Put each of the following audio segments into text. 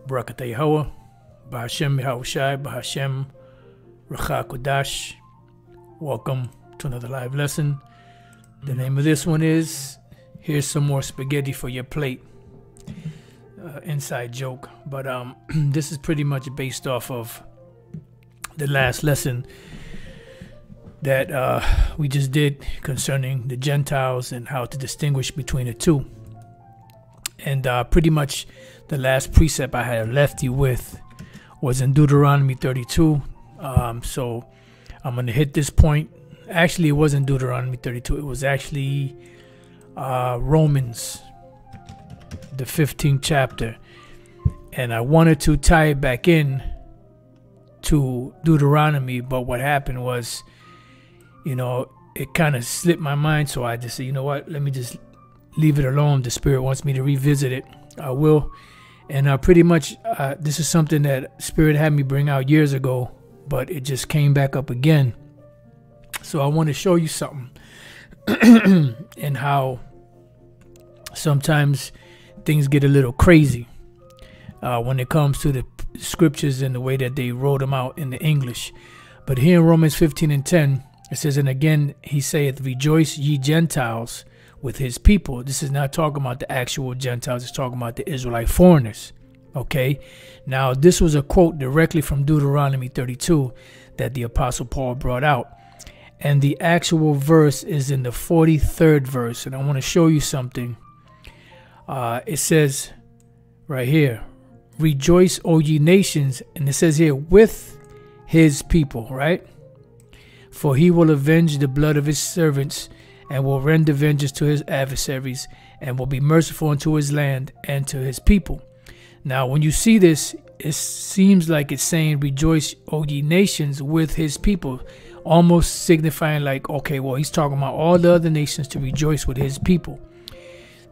Barakatah YAHAWAH, BaHa YAHAWASHI, BaHa RAWCHAA QADASH. Welcome to another live lesson. The name of this one is Here's Some More Spaghetti for Your Plate. Inside joke, but this is pretty much based off of the last lesson that we just did concerning the Gentiles and how to distinguish between the two. And pretty much the last precept I had left you with was in Deuteronomy 32. So I'm going to hit this point. Actually, it wasn't Deuteronomy 32. It was actually Romans, the 15th chapter. And I wanted to tie it back in to Deuteronomy, but what happened was, it kind of slipped my mind. So I just said, you know what, let me just leave it alone. The Spirit wants me to revisit it. I will. And pretty much this is something that Spirit had me bring out years ago, but it just came back up again. So I want to show you something and how sometimes things get a little crazy when it comes to the scriptures and the way that they wrote them out in the English. But here in Romans 15:10, it says, and again he saith, rejoice ye Gentiles with his people. This is not talking about the actual Gentiles. It's talking about the Israelite foreigners. Okay. Now this was a quote directly from Deuteronomy 32 that the Apostle Paul brought out. And the actual verse is in the 43rd verse. And I want to show you something. It says right here, rejoice, O ye nations. And it says here, with his people, right? For he will avenge the blood of his servants and will render vengeance to his adversaries and will be merciful unto his land and to his people. Now, when you see this, it seems like it's saying, rejoice, O ye nations, with his people, almost signifying like, okay, well, he's talking about all the other nations to rejoice with his people.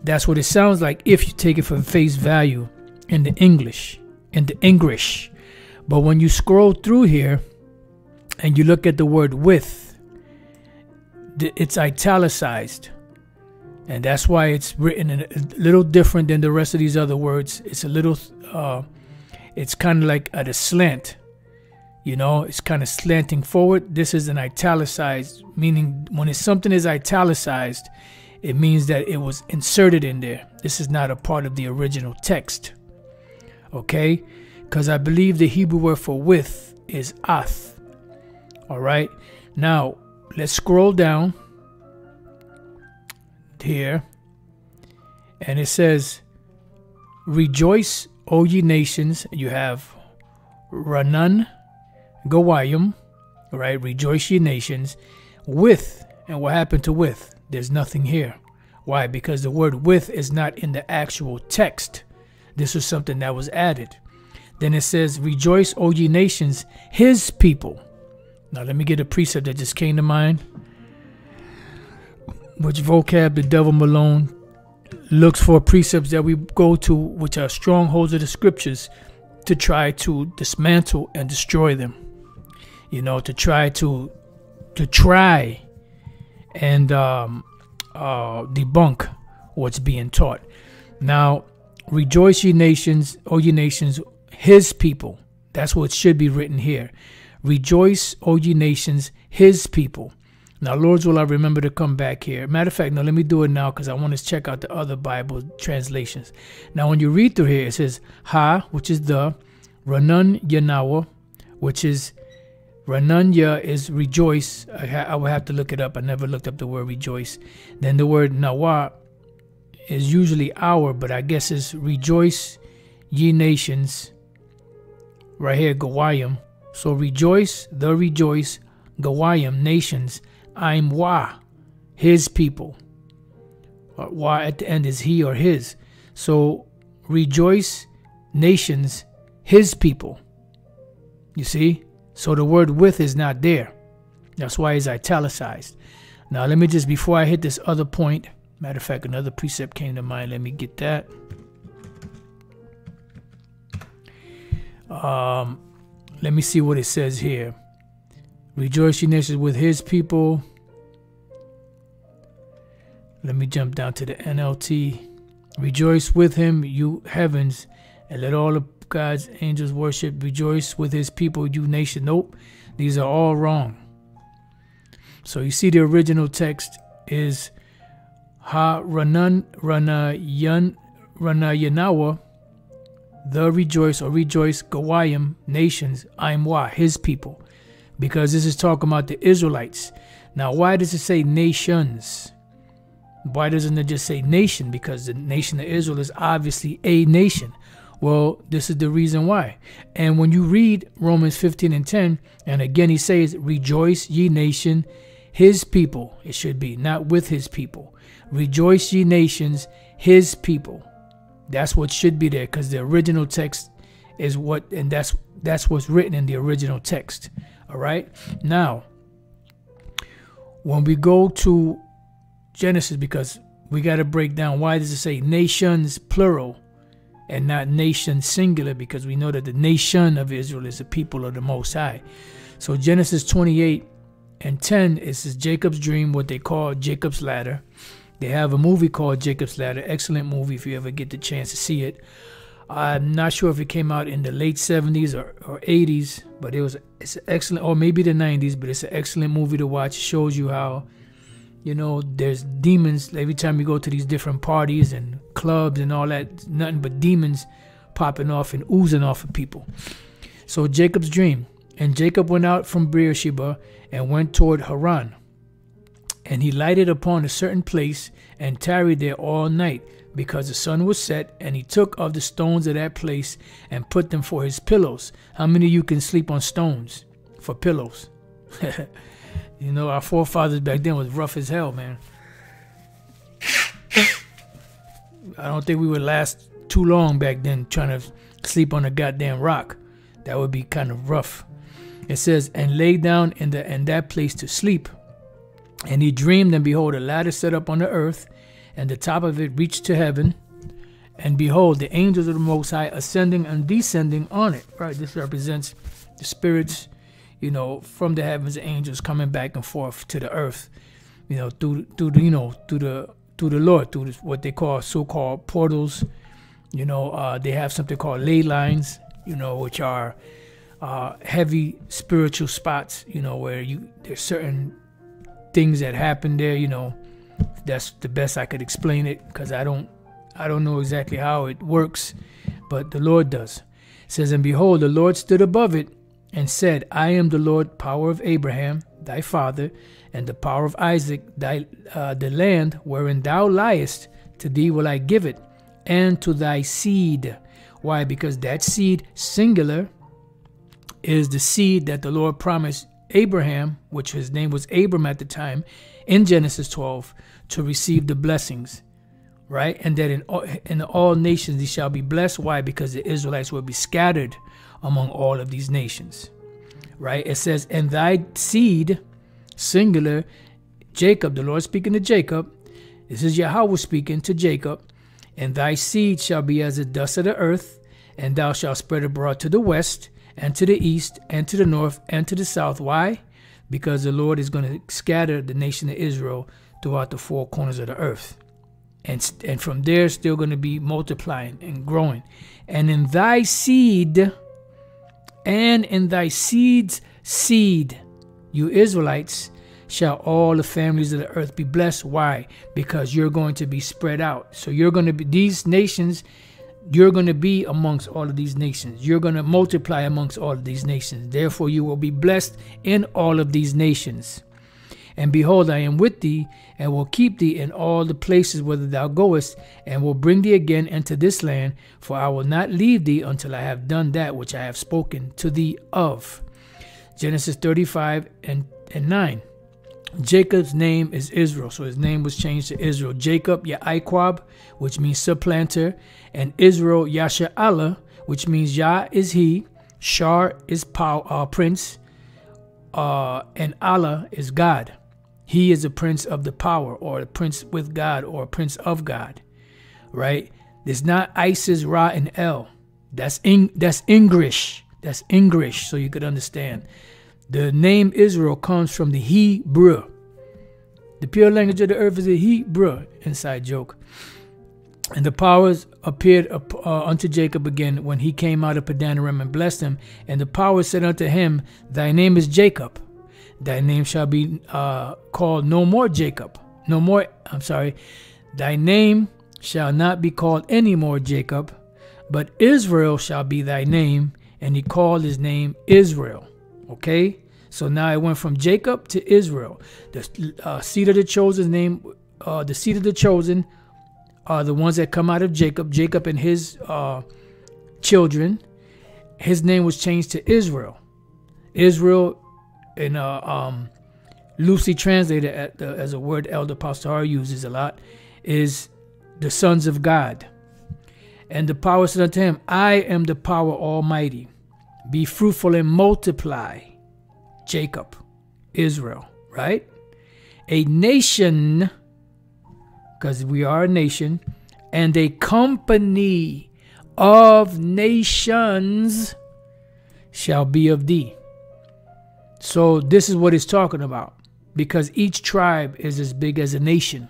That's what it sounds like if you take it for face value in the English, But when you scroll through here and you look at the word with, it's italicized. And that's why it's written in a little different than the rest of these other words. It's a little, it's kind of like at a slant. It's kind of slanting forward. This is an italicized, meaning when something is italicized, it means that it was inserted in there. This is not a part of the original text. Okay? Because I believe the Hebrew word for with is ath. All right? Now, let's scroll down here. And it says, rejoice, O ye nations. You have Ranan Gawayim, right? Rejoice ye nations with. And what happened to with? There's nothing here. Why? Because the word with is not in the actual text. This is something that was added. Then it says, rejoice, O ye nations, his people. Now let me get a precept that just came to mind. Which vocab the devil Malone looks for precepts that we go to, which are strongholds of the scriptures, to try to dismantle and destroy them. To try and debunk what's being taught. Now, rejoice ye nations, O ye nations, his people. That's what should be written here. Rejoice, O ye nations, his people. Now, Lord's will I remember to come back here. Matter of fact, no, let me do it now because I want to check out the other Bible translations. Now, when you read through here, it says ha, which is the, Ranan Yanawa, which is Rananya is rejoice. I would have to look it up. I never looked up the word rejoice. Then the word Nawa is usually our, but I guess it's rejoice ye nations. Right here, Gawayim. So rejoice, Gawayim, nations. I'm Wa, his people. Wa at the end is he or his. So rejoice, nations, his people. You see? So the word with is not there. That's why it's italicized. Now let me just, before I hit this other point, matter of fact, another precept came to mind. Let me get that. Let me see what it says here. Rejoice ye nations with his people. Let me jump down to the NLT. Rejoice with him, you heavens, and let all the God's angels worship, rejoice with his people, you nation. Nope, these are all wrong. So you see the original text is Yanawa, the rejoice or rejoice, Gawayim, nations, Imwa, his people. Because this is talking about the Israelites. Now, why does it say nations? Why doesn't it just say nation? Because the nation of Israel is obviously a nation. Well, this is the reason why. And when you read Romans 15 and 10, and again he says, rejoice ye nation, his people. It should be, not with his people. Rejoice ye nations, his people. That's what should be there, because the original text is what, and that's what's written in the original text. All right. Now, when we go to Genesis, because we got to break down why does it say nations plural and not nation singular, because we know that the nation of Israel is the people of the Most High. So Genesis 28 and 10 is Jacob's dream, what they call Jacob's ladder. They have a movie called Jacob's Ladder. Excellent movie if you ever get the chance to see it. I'm not sure if it came out in the late 70s or 80s, but it's an excellent, or maybe the 90s, but it's an excellent movie to watch. It shows you how, you know, there's demons. Every time you go to these different parties and clubs and all that, nothing but demons popping off and oozing off of people. So Jacob's dream. And Jacob went out from Beersheba and went toward Haran. And he lighted upon a certain place and tarried there all night, because the sun was set. And he took of the stones of that place and put them for his pillows. How many of you can sleep on stones for pillows? You know, our forefathers back then was rough as hell, man. I don't think we would last too long back then trying to sleep on a goddamn rock. That would be kind of rough. It says, and lay down in that place to sleep. And he dreamed, and behold, a ladder set up on the earth, and the top of it reached to heaven. And behold, the angels of the Most High ascending and descending on it. Right, this represents the spirits, you know, from the heavens, the angels coming back and forth to the earth, you know, through the Lord, through what they call so-called portals. You know, they have something called ley lines, you know, which are heavy spiritual spots, you know, where there's certain things that happen there, you know. That's the best I could explain it, because I don't know exactly how it works, but the Lord does. It says, and behold, the Lord stood above it and said, I am the Lord, power of Abraham, thy father, and the power of Isaac, the land wherein thou liest, to thee will I give it, and to thy seed. Why? Because that seed, singular, is the seed that the Lord promised Abraham, which his name was Abram at the time, in Genesis 12, to receive the blessings, right? And that in all nations they shall be blessed. Why? Because the Israelites will be scattered among all of these nations, right? It says, and thy seed, singular, Jacob, the Lord speaking to Jacob. This is Yahawah speaking to Jacob. And thy seed shall be as the dust of the earth, and thou shalt spread abroad to the west, and to the east, and to the north, and to the south. Why? Because the Lord is going to scatter the nation of Israel throughout the four corners of the earth. And from there, still going to be multiplying and growing. And in thy seed, and in thy seed's seed, you Israelites, shall all the families of the earth be blessed. Why? Because you're going to be spread out. So you're going to be, these nations, you're going to be amongst all of these nations. You're going to multiply amongst all of these nations. Therefore, you will be blessed in all of these nations. And behold, I am with thee, and will keep thee in all the places whither thou goest, and will bring thee again into this land, for I will not leave thee until I have done that which I have spoken to thee of. Genesis 35 and 9. Jacob's name is Israel, so his name was changed to Israel. Jacob, Ya'iquab, which means supplanter, and Israel, Yasha'Allah, which means Yah is he, Shar is prince, and Allah is God. He is a prince of the power, or a prince with God, or a prince of God, right? There's not Isis, Ra, and El. That's English. That's English, so you could understand. The name Israel comes from the Hebrew. The pure language of the earth is the Hebrew. Inside joke. And the powers appeared unto Jacob again when he came out of Padan Aram and blessed him. And the powers said unto him, Thy name is Jacob. Thy name shall be called no more Jacob. Thy name shall not be called any more Jacob, but Israel shall be thy name. And he called his name Israel. Okay? So now it went from Jacob to Israel. The seed of the chosen the seed of the chosen are the ones that come out of Jacob. Jacob and his children. His name was changed to Israel. Israel, in loosely translated as a word Elder Pastor Har uses a lot, is the sons of God. And the power said unto him, I am the power almighty. Be fruitful and multiply. Jacob, Israel, right? A nation, because we are a nation, and a company of nations shall be of thee. So this is what it's talking about, because each tribe is as big as a nation.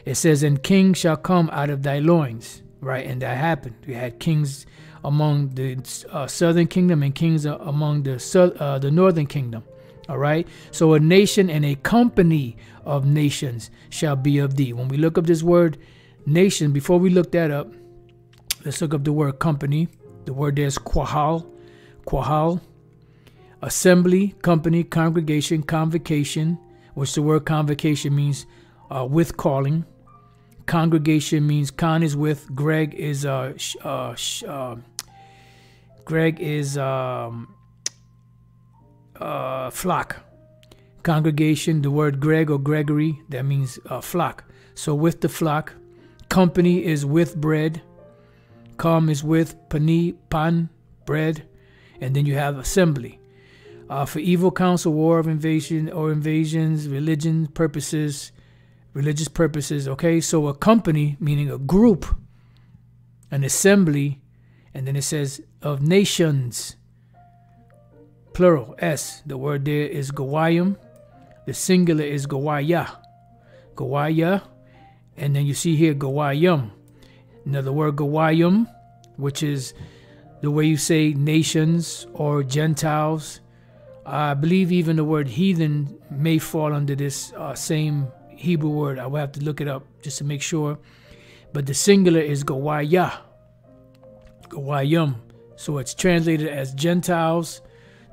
It says, and kings shall come out of thy loins, right? And that happened. We had kings among the southern kingdom and kings among the northern kingdom. All right. So a nation and a company of nations shall be of thee. When we look up this word nation, before we look that up, let's look up the word company. The word there is quahal. Quahal. Assembly, company, congregation, convocation, which the word convocation means with calling. Congregation means con is with, Greg is flock. Congregation, the word Greg or Gregory, that means flock. So with the flock. Company is with bread. Com is with pan, bread. And then you have assembly. For evil counsel, war of invasion or invasions, religious purposes. Okay, so a company, meaning a group, an assembly, and then it says of nations, plural, S. The word there is gawayim. The singular is gawayah. Gawayah. And then you see here gawayim. Another word gawayim, which is the way you say nations or Gentiles. I believe even the word heathen may fall under this same Hebrew word. I will have to look it up just to make sure. But the singular is gawayah. Gawayim. So it's translated as Gentiles,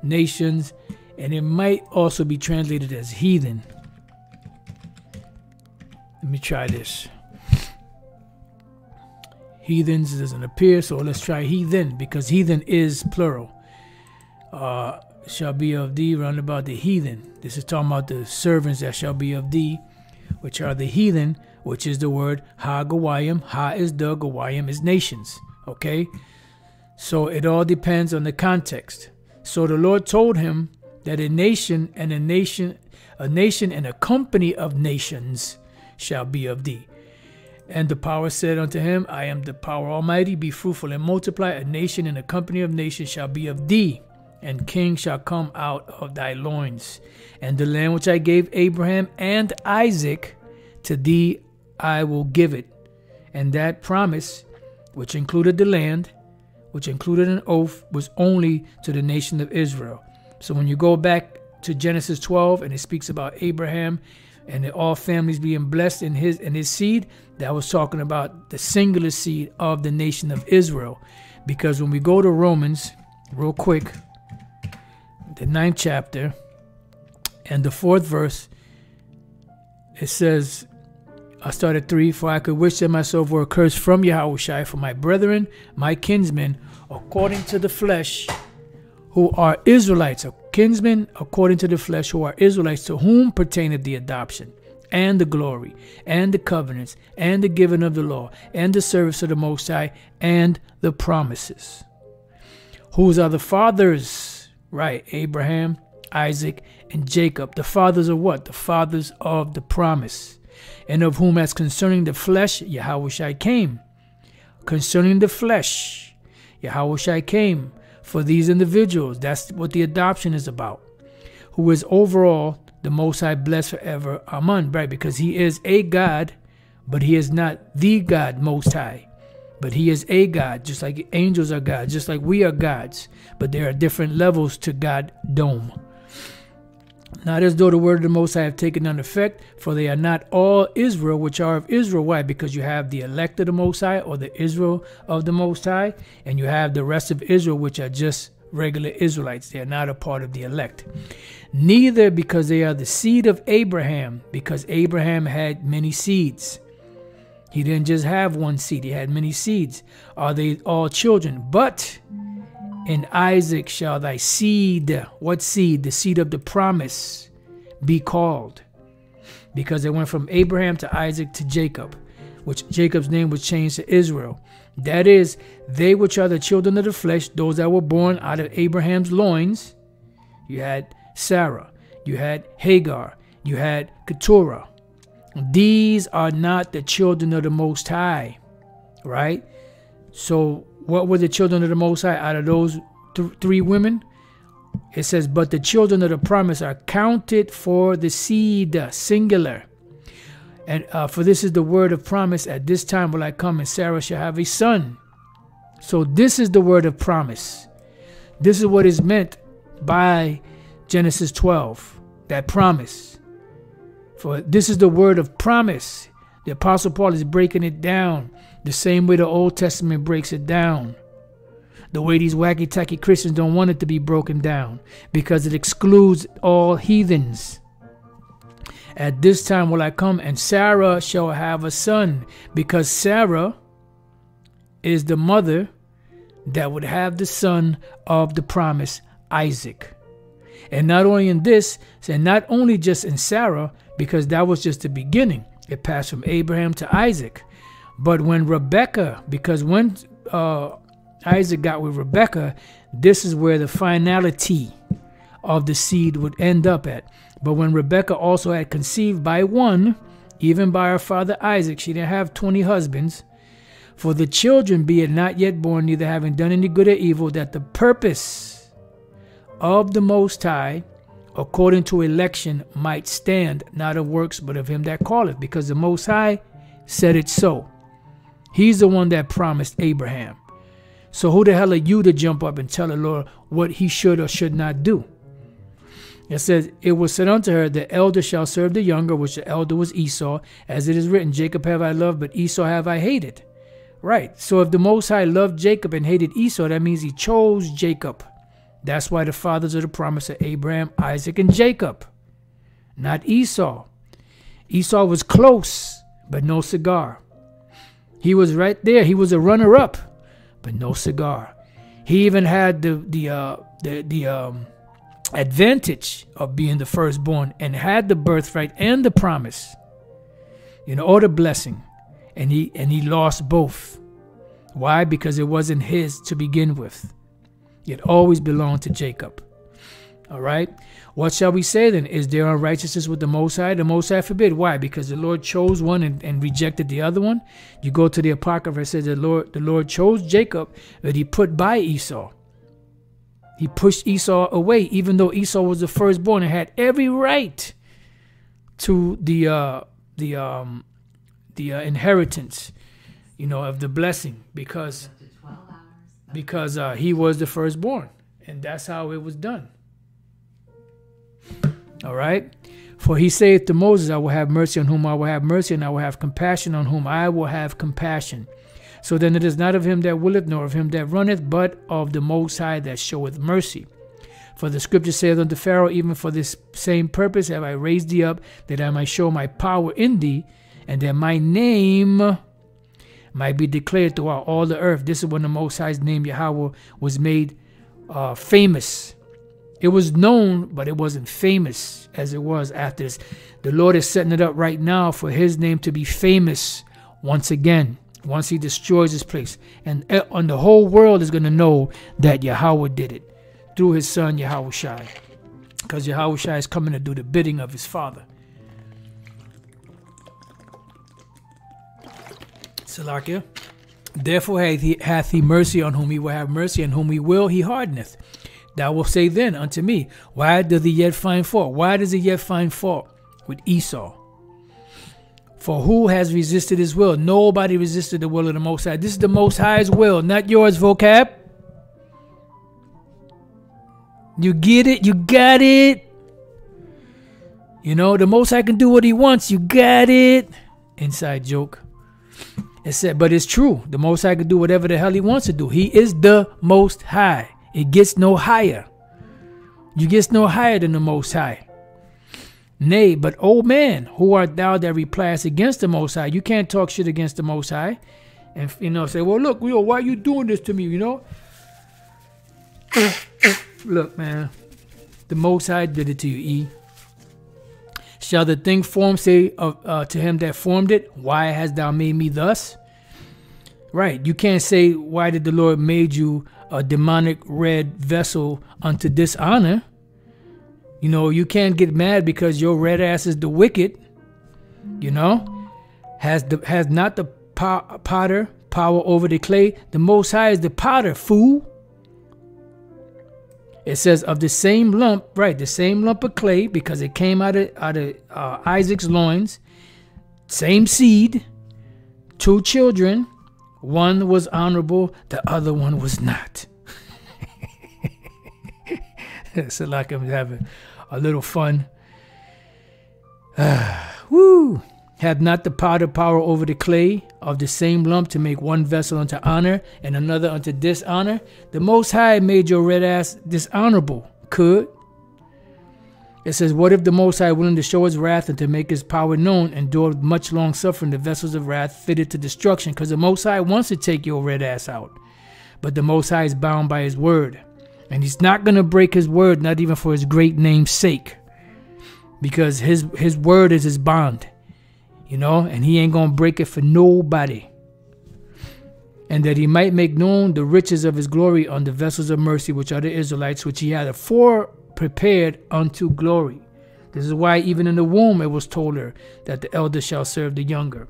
nations, and it might also be translated as heathen. Let me try this. Heathens doesn't appear, so let's try heathen, because heathen is plural. Shall be of thee round about the heathen. This is talking about the servants that shall be of thee, which are the heathen, which is the word ha-gawayim. Ha is the, gawayim is nations. Okay? So it all depends on the context. So the Lord told him that a nation and a company of nations shall be of thee. And the power said unto him, I am the power almighty. Be fruitful and multiply. A nation and a company of nations shall be of thee. And kings shall come out of thy loins. And the land which I gave Abraham and Isaac, to thee I will give it. And that promise, which included the land, which included an oath, was only to the nation of Israel. So when you go back to Genesis 12 and it speaks about Abraham and all families being blessed in his seed, that was talking about the singular seed of the nation of Israel. Because when we go to Romans, real quick, the 9th chapter and the 4th verse, it says, I start at 3, for I could wish that myself were accursed from YAHAWASHI, for my brethren, my kinsmen, according to the flesh, who are Israelites, kinsmen according to the flesh, who are Israelites, to whom pertaineth the adoption, and the glory, and the covenants, and the giving of the law, and the service of the Most High, and the promises. Whose are the fathers? Right, Abraham, Isaac, and Jacob. The fathers of what? The fathers of the promise. And of whom, as concerning the flesh, YAHAWASHI came. Concerning the flesh, YAHAWASHI came for these individuals. That's what the adoption is about. Who is overall the Most High, blessed forever. Amen. Right, because he is a God but he is not the God Most High. But he is a God, just like angels are gods, just like we are gods. But there are different levels to God-dom. Not as though the word of the Most High have taken none effect, for they are not all Israel which are of Israel. Why? Because you have the elect of the Most High, or the Israel of the Most High, and you have the rest of Israel which are just regular Israelites. They are not a part of the elect. Neither because they are the seed of Abraham, because Abraham had many seeds. He didn't just have one seed, he had many seeds. Are they all children? But in Isaac shall thy seed, what seed? The seed of the promise, be called. Because it went from Abraham to Isaac to Jacob, which Jacob's name was changed to Israel. That is, they which are the children of the flesh, those that were born out of Abraham's loins. You had Sarah, you had Hagar, you had Keturah. These are not the children of the Most High, right? So what were the children of the Most High out of those three women? It says, but the children of the promise are counted for the seed, singular. And for this is the word of promise, at this time will I come and Sarah shall have a son. So this is the word of promise. This is what is meant by Genesis 12, that promise. For this is the word of promise. The Apostle Paul is breaking it down the same way the Old Testament breaks it down. The way these wacky-tacky Christians don't want it to be broken down, because it excludes all heathens. At this time will I come, and Sarah shall have a son, because Sarah is the mother that would have the son of the promise, Isaac. And not only in this, and not only just in Sarah, because that was just the beginning. It passed from Abraham to Isaac. But when Rebekah, because when Isaac got with Rebekah, this is where the finality of the seed would end up at. But when Rebekah also had conceived by one, even by her father Isaac, she didn't have 20 husbands. For the children, be it not yet born, neither having done any good or evil, that the purpose of the Most High, according to election, might stand, not of works, but of him that calleth, because the Most High said it so. He's the one that promised Abraham. So who the hell are you to jump up and tell the Lord what he should or should not do? It says, it was said unto her, the elder shall serve the younger, which the elder was Esau, as it is written, Jacob have I loved, but Esau have I hated. Right. So if the Most High loved Jacob and hated Esau, that means he chose Jacob. That's why the fathers of the promise are Abraham, Isaac, and Jacob, not Esau. Esau was close, but no cigar. He was right there. He was a runner-up, but no cigar. He even had the advantage of being the firstborn and had the birthright and the promise, or the blessing, and he lost both. Why? Because it wasn't his to begin with. It always belonged to Jacob. All right. What shall we say then? Is there unrighteousness with the Most High? The Most High forbid. Why? Because the Lord chose one and rejected the other one. You go to the Apocrypha, it says the Lord chose Jacob, but he put by Esau. He pushed Esau away, even though Esau was the firstborn and had every right to the inheritance, of the blessing, because he was the firstborn, and that's how it was done. All right. For he saith to Moses, I will have mercy on whom I will have mercy, and I will have compassion on whom I will have compassion. So then it is not of him that willeth, nor of him that runneth, but of the Most High that showeth mercy. For the scripture saith unto Pharaoh, even for this same purpose have I raised thee up, that I might show my power in thee, and that my name might be declared throughout all the earth. This is when the Most High's name, Yahweh, was made famous. It was known, but it wasn't famous as it was after this. The Lord is setting it up right now for his name to be famous once again, once he destroys this place. And the whole world is going to know that Yahweh did it through his son, YAHAWASHI. Because YAHAWASHI is coming to do the bidding of his Father. Salakia. Therefore hath he mercy on whom he will have mercy, and whom he will he hardeneth. Thou wilt say then unto me, why doth he yet find fault? Why does he yet find fault with Esau? For who has resisted his will? Nobody resisted the will of the Most High. This is the Most High's will, not yours, vocab. You get it? You got it? You know, the Most High can do what he wants. You got it? Inside joke. It said, but it's true. The Most High can do whatever the hell he wants to do. He is the Most High. It gets no higher. You get no higher than the Most High. Nay, but oh man, who art thou that repliest against the Most High? You can't talk shit against the Most High. And, you know, say, well, look, why are you doing this to me, you know? Look, man, the Most High did it to you, E. Shall the thing formed say to him that formed it, why hast thou made me thus? Right, you can't say, why did the Lord made you a demonic red vessel unto dishonor? You know, you can't get mad because your red ass is the wicked. You know, has not the potter power over the clay? The Most High is the potter, fool. It says of the same lump, right? The same lump of clay, because it came out of Isaac's loins. Same seed, 2 children. One was honorable, the other one was not. So like I'm having a little fun. Woo! Have not the potter power over the clay of the same lump to make one vessel unto honor and another unto dishonor? The Most High made your red ass dishonorable. Could. It says, what if the Most High, willing to show his wrath and to make his power known, endured much long suffering, the vessels of wrath fitted to destruction? Because the Most High wants to take your red ass out. But the Most High is bound by his word. And he's not going to break his word, not even for his great name's sake. Because his word is his bond. You know, and he ain't going to break it for nobody. And that he might make known the riches of his glory on the vessels of mercy, which are the Israelites, which he had afore prepared unto glory. This is why even in the womb it was told her that the elder shall serve the younger.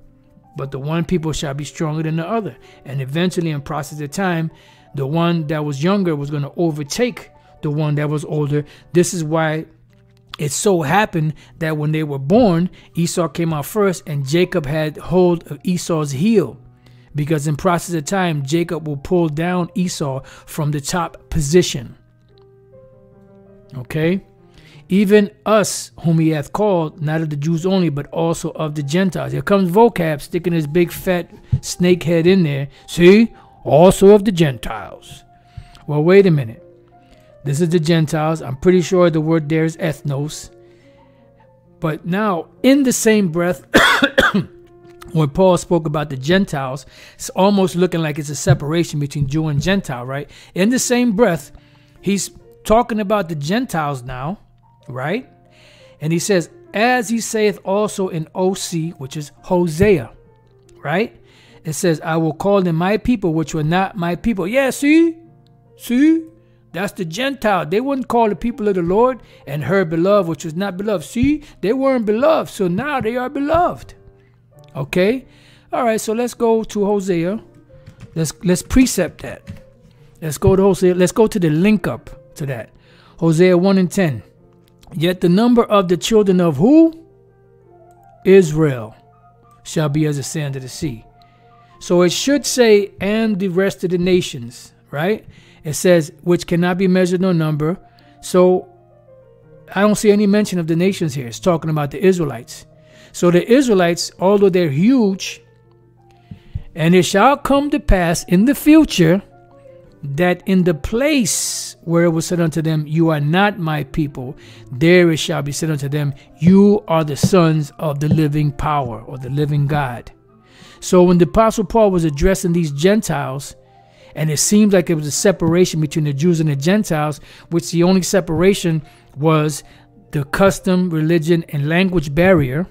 But the one people shall be stronger than the other. And eventually in process of time, the one that was younger was going to overtake the one that was older. This is why it so happened that when they were born, Esau came out first and Jacob had hold of Esau's heel. Because in process of time, Jacob will pull down Esau from the top position. Okay? Even us, whom he hath called, not of the Jews only, but also of the Gentiles. Here comes vocab sticking his big fat snake head in there. See? Also of the Gentiles. Well, wait a minute. This is the Gentiles. I'm pretty sure the word there is ethnos. But now, in the same breath, when Paul spoke about the Gentiles, it's almost looking like it's a separation between Jew and Gentile, right? In the same breath, he's talking about the Gentiles now, right? And he says, as he saith also in OC, which is Hosea, right? It says, I will call them my people, which were not my people. Yeah, see? That's the Gentile. They wouldn't call the people of the Lord, and her beloved, which was not beloved. See? They weren't beloved, so now they are beloved. Okay? All right, so let's go to Hosea. Let's precept that. Let's go to Hosea. Let's go to the link up to that. Hosea 1 and 10. Yet the number of the children of who? Israel shall be as the sand of the sea. So it should say, and the rest of the nations, right? It says, which cannot be measured nor number. So I don't see any mention of the nations here. It's talking about the Israelites. So the Israelites, although they're huge, and it shall come to pass in the future that in the place where it was said unto them, you are not my people, there it shall be said unto them, you are the sons of the living power, or the living God. So when the Apostle Paul was addressing these Gentiles, and it seemed like it was a separation between the Jews and the Gentiles, which the only separation was the custom, religion, and language barrier.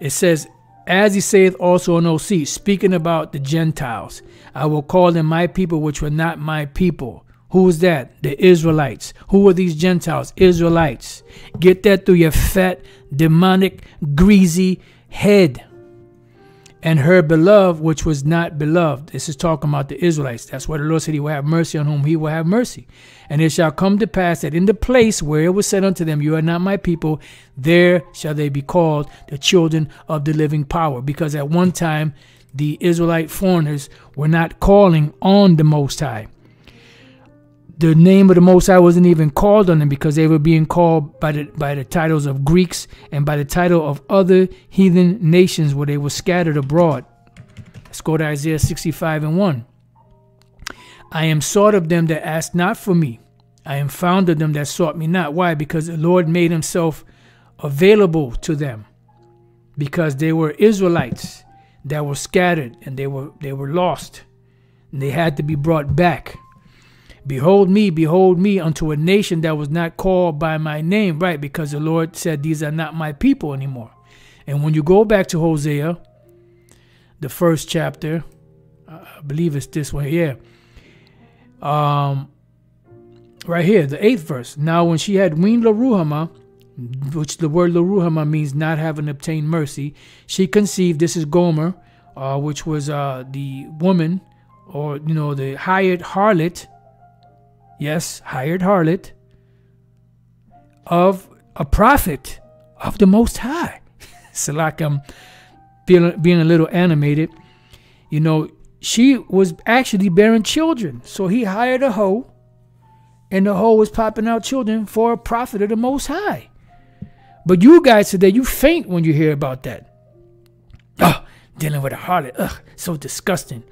It says, as he saith also in OC, speaking about the Gentiles, I will call them my people, which were not my people. Who is that? The Israelites. Who are these Gentiles? Israelites. Get that through your fat, demonic, greasy head. and her beloved, which was not beloved. This is talking about the Israelites. That's why the Lord said he will have mercy on whom he will have mercy. And it shall come to pass that in the place where it was said unto them, you are not my people, there shall they be called the children of the living power. Because at one time, the Israelite foreigners were not calling on the Most High. The name of the Most High wasn't even called on them because they were being called by the titles of Greeks and by the title of other heathen nations where they were scattered abroad. Let's go to Isaiah 65:1. I am sought of them that asked not for me. I am found of them that sought me not. Why? Because the Lord made himself available to them. Because they were Israelites that were scattered and they were lost. And they had to be brought back. Behold me unto a nation that was not called by my name. Right, because the Lord said these are not my people anymore. And when you go back to Hosea, the 1st chapter, I believe it's this one here. Right here, the 8th verse. Now when she had weaned Laruhamah, which the word Laruhamah means not having obtained mercy, she conceived, this is Gomer, which was the woman, or the hired harlot. Yes, hired harlot of a prophet of the Most High. So like I'm being a little animated. She was actually bearing children. So he hired a hoe, and the hoe was popping out children for a prophet of the Most High. But you guys today, you faint when you hear about that. Oh, dealing with a harlot. Ugh, so disgusting.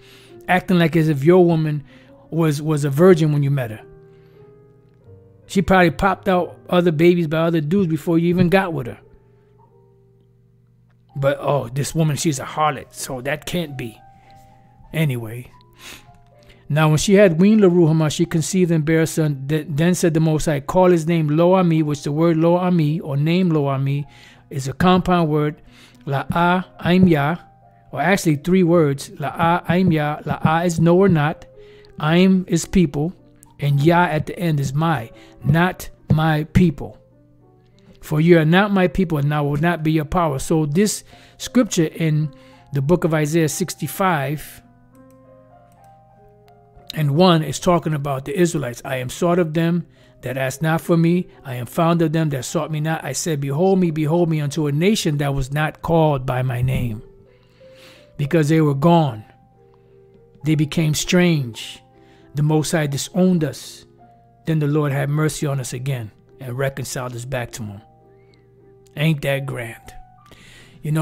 Acting like as if your woman was a virgin when you met her. She probably popped out other babies by other dudes before you even got with her. But, oh, this woman, she's a harlot, so that can't be. Anyway. Now, when she had weaned Laruhamah, she conceived and bare a son. Then said the Most High, call his name Lo-Ami, which the word Lo-Ami, or name Lo-Ami, is a compound word. La-a-im-yah, or actually 3 words. La-a-im-yah. La-a is no or not. Im is people. And Yah at the end is my, not my people. For you are not my people, and I will not be your power. So this scripture in the book of Isaiah 65:1 is talking about the Israelites. I am sought of them that asked not for me. I am found of them that sought me not. I said, behold me unto a nation that was not called by my name. Because they were gone. They became strange. The Most High disowned us. Then the Lord had mercy on us again and reconciled us back to him. Ain't that grand?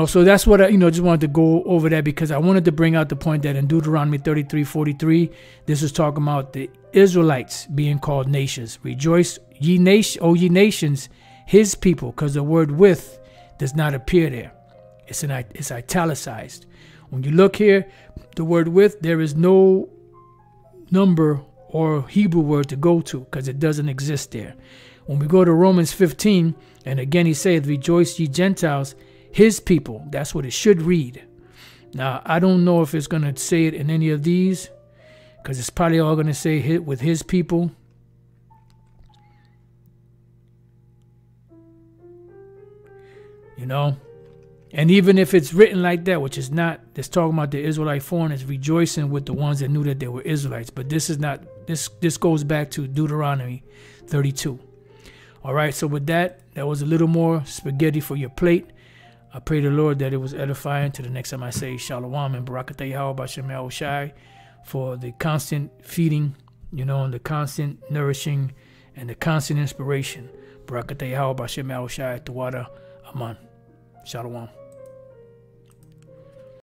So that's what I, just wanted to go over that because I wanted to bring out the point that in Deuteronomy 33:43, this is talking about the Israelites being called nations. Rejoice, ye nations, his people, because the word with does not appear there. It's italicized. When you look here, the word with, there is no number or Hebrew word to go to because it doesn't exist there. When we go to Romans 15, and again he says, rejoice ye Gentiles, his people. That's what it should read. Now, I don't know if it's going to say it in any of these because it's probably all going to say with his people. And even if it's written like that, which is not, it's talking about the Israelite foreigners rejoicing with the ones that knew that they were Israelites. But this is not, this goes back to Deuteronomy 32. All right, so with that was a little more spaghetti for your plate. I pray the Lord that it was edifying. To the next time I say Shalom and Barakatah Yahawah B'Shem YAHAWASHI for the constant feeding, and the constant nourishing and the constant inspiration. Barakatah Yahawah B'Shem YAHAWASHI THAWADAH Aman. Shalom.